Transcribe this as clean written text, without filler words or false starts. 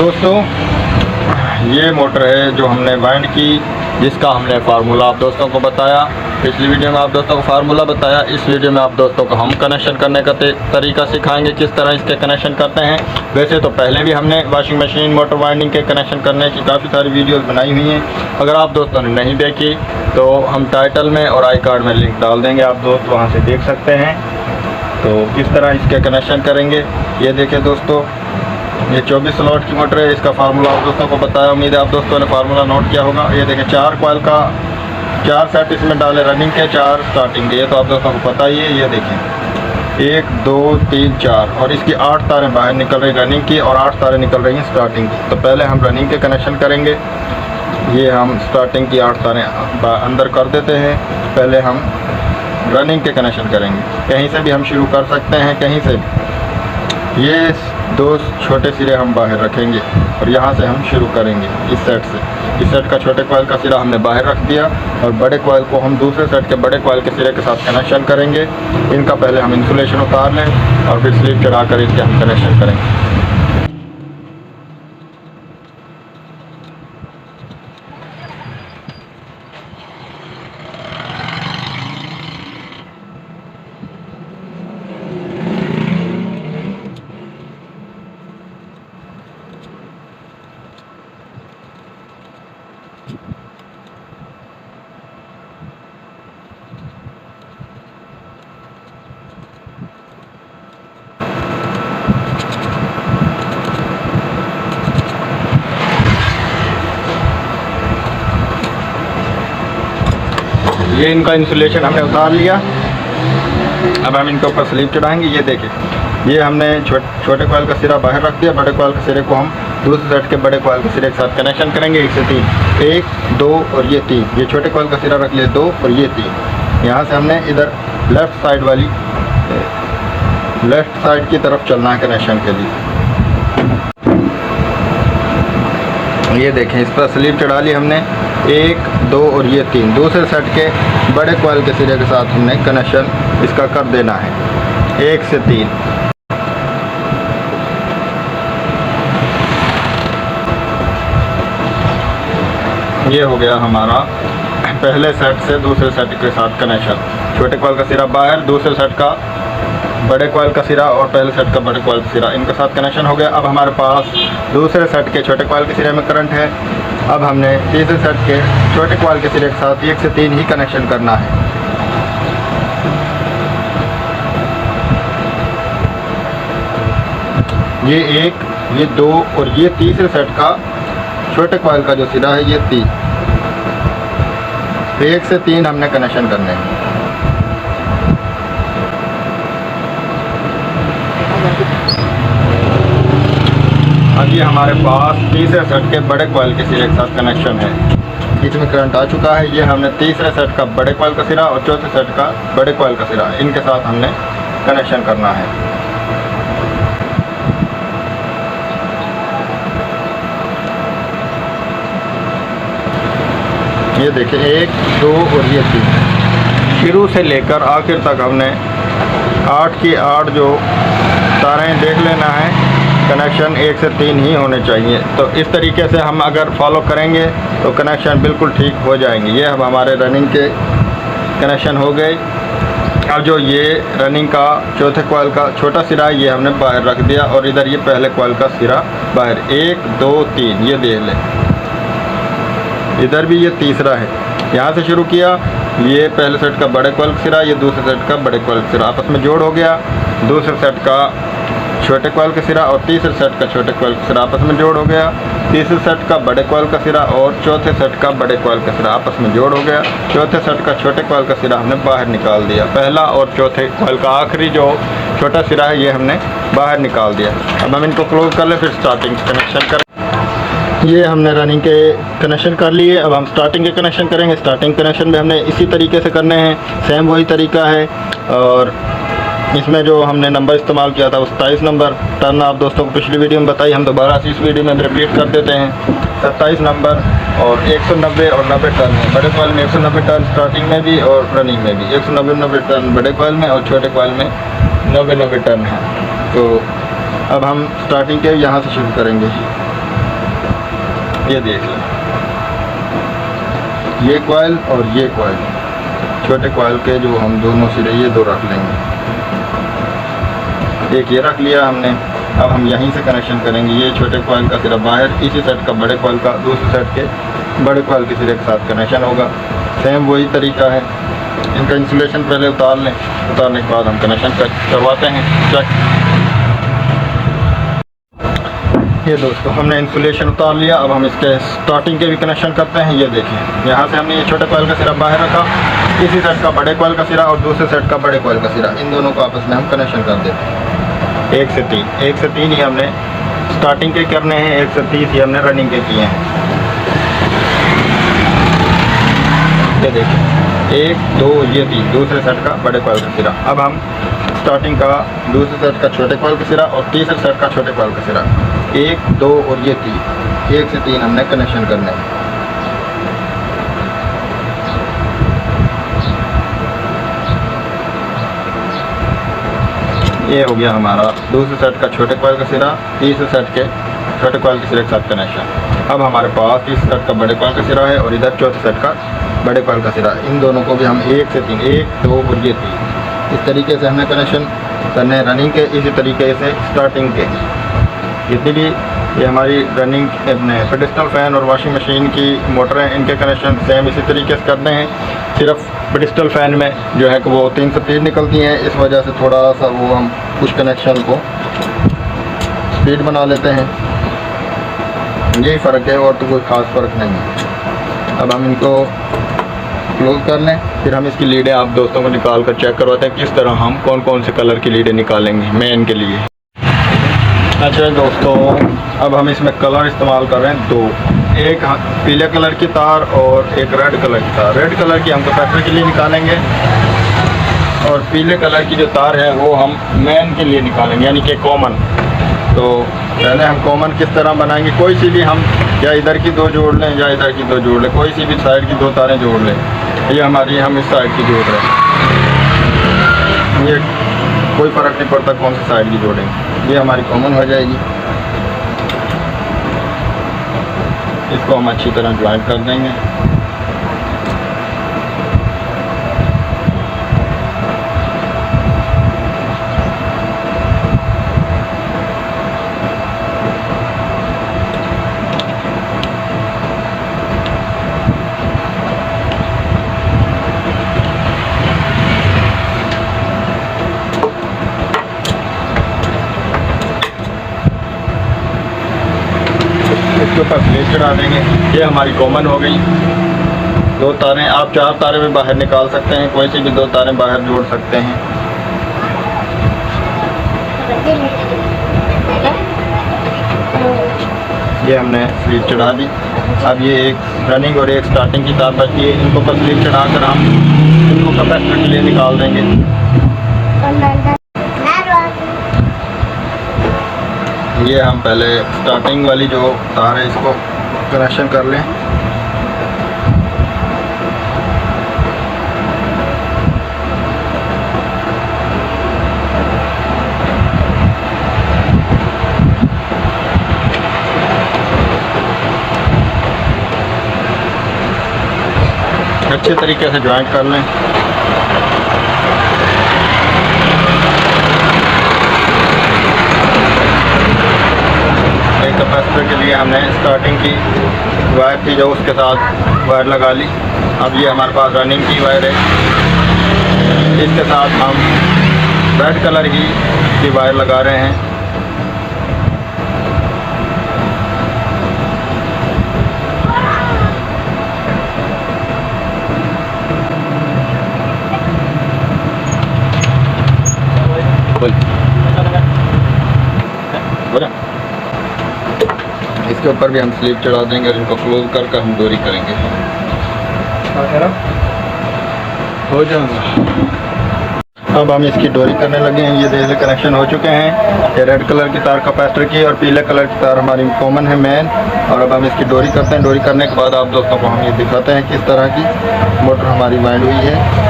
दोस्तों ये मोटर है जो हमने वाइंड की, जिसका हमने फार्मूला आप दोस्तों को बताया। पिछली वीडियो में आप दोस्तों को फार्मूला बताया। इस वीडियो में आप दोस्तों को हम कनेक्शन करने का तरीका सिखाएंगे, किस तरह इसके कनेक्शन करते हैं। वैसे तो पहले भी हमने वॉशिंग मशीन मोटर वाइंडिंग के कनेक्शन करने की काफ़ी सारी वीडियोस बनाई हुई हैं। अगर आप दोस्तों ने नहीं देखी तो हम टाइटल में और आई कार्ड में लिंक डाल देंगे, आप दोस्त वहाँ से देख सकते हैं। तो किस तरह इसके कनेक्शन करेंगे ये देखिए दोस्तों, ये 24 स्लॉट की मोटर है। इसका फार्मूला आप दोस्तों को बताया, उम्मीद है आप दोस्तों ने फार्मूला नोट किया होगा। ये देखिए 4 कॉइल का 4 सेट इसमें डाले रनिंग के, 4 स्टार्टिंग के, ये तो आप दोस्तों को पता ही है। ये देखिए 1 2 3 4 और इसकी 8 तारें बाहर निकल रही रनिंग की और 8 तारें निकल रही हैं स्टार्टिंग की। तो पहले हम रनिंग के कनेक्शन करेंगे। ये हम स्टार्टिंग की 8 तारें अंदर कर देते हैं। पहले हम रनिंग के कनेक्शन करेंगे। कहीं से भी हम शुरू कर सकते हैं, कहीं से भी। ये 2 छोटे सिरे हम बाहर रखेंगे और यहाँ से हम शुरू करेंगे इस सेट से। इस सेट का छोटे कॉइल का सिरा हमने बाहर रख दिया और बड़े कॉइल को हम दूसरे सेट के बड़े कॉइल के सिरे के साथ कनेक्शन करेंगे। इनका पहले हम इंसुलेशन उतार लें और फिर स्लीव चढ़ा कर इसके हम कनेक्शन करेंगे। ये इनका इंसुलेशन हमने उतार लिया। अब हम इनके ऊपर स्लीव चढ़ाएंगे। ये देखिए, ये हमने छोटे कॉइल का सिरा बाहर रख दिया। बड़े कॉइल के सिरे को हम दूसरे सेट के बड़े कॉइल के सिरे के साथ कनेक्शन करेंगे। 1 से 3, 1 2 और ये 3। ये छोटे कॉइल का सिरा रख लिया 2 और ये 3। यहाँ से हमने इधर लेफ़्ट साइड की तरफ चलना है कनेक्शन के लिए। ये देखें, इस पर स्लीव चढ़ा ली हमने। 1 2 और ये 3। दूसरे सेट के बड़े कॉइल के सिरे के साथ हमने कनेक्शन इसका कर देना है 1 से 3। ये हो गया हमारा पहले सेट से दूसरे सेट के साथ कनेक्शन। छोटे कॉइल का सिरा बाहर, दूसरे सेट का बड़े कॉइल का सिरा और पहले सेट का बड़े कॉइल का सिरा, इनके साथ कनेक्शन हो गया। अब हमारे पास दूसरे सेट के छोटे कॉइल के सिरे में करंट है। अब हमने तीसरे सेट के छोटे कॉइल के सिरे के साथ 1 से 3 ही कनेक्शन करना है। ये 1, ये 2 और ये तीसरे सेट का छोटे कॉइल का जो सिरा है ये 3। 1 से 3 हमने कनेक्शन करने हैं। अब ये हमारे पास तीसरे सेट के बड़े कॉइल के सिरे के साथ कनेक्शन है। इसमें करंट आ चुका है। ये हमने तीसरे सेट का बड़े कॉइल का सिरा और चौथे सेट का बड़े कॉइल का सिरा, इनके साथ हमने कनेक्शन करना है। ये देखिए 1 2 और ये 3। शुरू से लेकर आखिर तक हमने 8 की 8 जो तारें देख लेना है। कनेक्शन 1 से 3 ही होने चाहिए। तो इस तरीके से हम अगर फॉलो करेंगे तो कनेक्शन बिल्कुल ठीक हो जाएंगे। ये अब हमारे रनिंग के कनेक्शन हो गए। अब जो ये रनिंग का चौथे कॉइल का छोटा सिरा ये हमने बाहर रख दिया और इधर ये पहले कॉइल का सिरा बाहर। 1 2 3 ये देख लें। इधर भी ये तीसरा है, यहाँ से शुरू किया। ये पहले सेट का बड़े कॉइल का सिरा, ये दूसरे सेट का बड़े कॉइल का सिरा आपस में जोड़ हो गया। दूसरे सेट का छोटे कॉइल का सिरा और तीसरे सेट का छोटे कॉइल का सिरा आपस में जोड़ हो गया। तीसरे सेट का बड़े कॉइल का सिरा और चौथे सेट का बड़े कॉइल का सिरा आपस में जोड़ हो गया। चौथे सेट का छोटे कॉइल का सिरा हमने बाहर निकाल दिया। पहला और चौथे कॉइल का आखिरी जो छोटा सिरा है ये हमने बाहर निकाल दिया। अब हम इनको क्लोज कर लें, फिर स्टार्टिंग कनेक्शन करें। ये हमने रनिंग के कनेक्शन कर लिए। अब हम स्टार्टिंग के कनेक्शन करेंगे। स्टार्टिंग कनेक्शन भी हमने इसी तरीके से करने हैं, सेम वही तरीका है। और इसमें जो हमने नंबर इस्तेमाल किया था वो 27 नंबर टर्न आप दोस्तों को पिछली वीडियो में बताई, हम दोबारा से इस वीडियो में रिपीट कर देते हैं। 27 नंबर और 190 और 90 टर्न है। बड़े कॉइल में 190 टर्न स्टार्टिंग में भी और रनिंग में भी 190 टर्न बड़े कॉइल में और छोटे कॉइल में 90 टर्न है। तो अब हम स्टार्टिंग के यहाँ से शुरू करेंगे। ये देख लें, ये कॉइल और ये कॉइल, छोटे कॉइल के जो हम दोनों सिरे ये दो रख लेंगे। एक ये रख लिया हमने। अब हम यहीं से कनेक्शन करेंगे। ये छोटे कॉइल का सिरा बाहर, इसी सेट का बड़े कॉइल का दूसरे सेट के बड़े कॉइल के सिरे के साथ कनेक्शन होगा। सेम वही तरीका है। इनका इंसुलेशन पहले उतार लें, उतारने के बाद हम कनेक्शन करवाते हैं चेक। ये दोस्तों हमने इंसुलेशन उतार लिया। अब हम इसके स्टार्टिंग के भी कनेक्शन करते हैं। ये देखें, यहाँ से हमने ये छोटे कॉइल का सिरा बाहर रखा, इसी सेट का बड़े कॉइल का सिरा और दूसरे सेट का बड़े कॉइल का सिरा, इन दोनों को आपस में हम कनेक्शन कर देते हैं। 1 से 3 ही हमने स्टार्टिंग के करने हैं, 1 से 30 ही हमने रनिंग के किए हैं। ये देखिए 1 2 ये 3 दूसरे सेट का बड़े कॉइल का सिरा। अब हम स्टार्टिंग का दूसरे सेट का छोटे कॉइल का सिरा और तीसरे सेट का छोटे कॉइल का सिरा, 1 2 और ये 3, 1 से 3 हमने कनेक्शन करने हैं। ये हो गया हमारा दूसरे सेट का छोटे कॉइल का सिरा, तीसरे सेट के छोटे कॉइल के सिरे के साथ कनेक्शन। अब हमारे पास तीसरे सेट का बड़े कॉइल का सिरा है और इधर चौथे सेट का बड़े कॉइल का सिरा। इन दोनों को भी हम 1 से 3, 1 2 और ये 3, इस तरीके से हमने कनेक्शन करने हैं रनिंग के। इसी तरीके से स्टार्टिंग के जितनी भी ये हमारी रनिंग अपने पेडिस्टल फ़ैन और वॉशिंग मशीन की मोटर हैं, इनके कनेक्शन सेम इसी तरीके से करते हैं। सिर्फ पेडिस्टल फ़ैन में जो है कि वो 3 से 3 निकलती हैं, इस वजह से थोड़ा सा वो हम कुछ कनेक्शन को स्पीड बना लेते हैं। यही फ़र्क है और तो कोई ख़ास फ़र्क नहीं है। अब हम इनको क्लोज कर लें, फिर हम इसकी लीडें आप दोस्तों को निकाल कर चेक करवाते हैं किस तरह हम कौन कौन से कलर की लीडें निकालेंगे मेन के लिए। अच्छा दोस्तों, अब हम इसमें कलर इस्तेमाल कर रहे हैं 2, एक पीले कलर की तार और एक रेड कलर की तार। रेड कलर की हम कैपेसिटर के लिए निकालेंगे और पीले कलर की जो तार है वो हम मेन के लिए निकालेंगे, यानी कि कॉमन। तो पहले हम कॉमन किस तरह बनाएंगे, कोई सी भी हम या इधर की 2 जोड़ लें या इधर की 2 जोड़ लें, कोई सी भी साइड की 2 तारें जोड़ लें। ये हमारी हम इस साइड की जोड़ रहे हैं, ये कोई फ़र्क नहीं पड़ता कौन सी साइड की जोड़ेंगे, ये हमारी कॉमन हो जाएगी। इसको हम अच्छी तरह ज्वाइन कर देंगे। इसके ऊपर प्लेट चढ़ा देंगे। ये हमारी कॉमन हो गई। 2 तारें, आप 4 तारें भी बाहर निकाल सकते हैं, कोई सी भी 2 तारें बाहर जोड़ सकते हैं। ये हमने स्लीव चढ़ा दी। अब ये एक रनिंग और एक स्टार्टिंग की तार बची है, इनको पर स्लीव चढ़ा कर हम इनको कैपेसिटर के लिए निकाल देंगे। ये हम पहले स्टार्टिंग वाली जो तार है इसको कनेक्शन कर लें। अच्छे तरीके से ज्वाइंट कर लें। कैपेसिटर के लिए हमने स्टार्टिंग की वायर थी जो उसके साथ वायर लगा ली। अब ये हमारे पास रनिंग की वायर है, इसके साथ हम रेड कलर की वायर लगा रहे हैं। इसके ऊपर भी हम स्लीव चढ़ा देंगे और इनको क्लोज कर हम डोरी करेंगे। हो जाएगा। अब हम इसकी डोरी करने लगे हैं। ये देखिए कनेक्शन हो चुके हैं। ये रेड कलर की तार कैपेसिटर की और पीले कलर की तार हमारी कॉमन है मेन। और अब हम इसकी डोरी करते हैं। डोरी करने के बाद आप दोस्तों को हम ये दिखाते हैं किस तरह की मोटर हमारी वाइंड हुई है।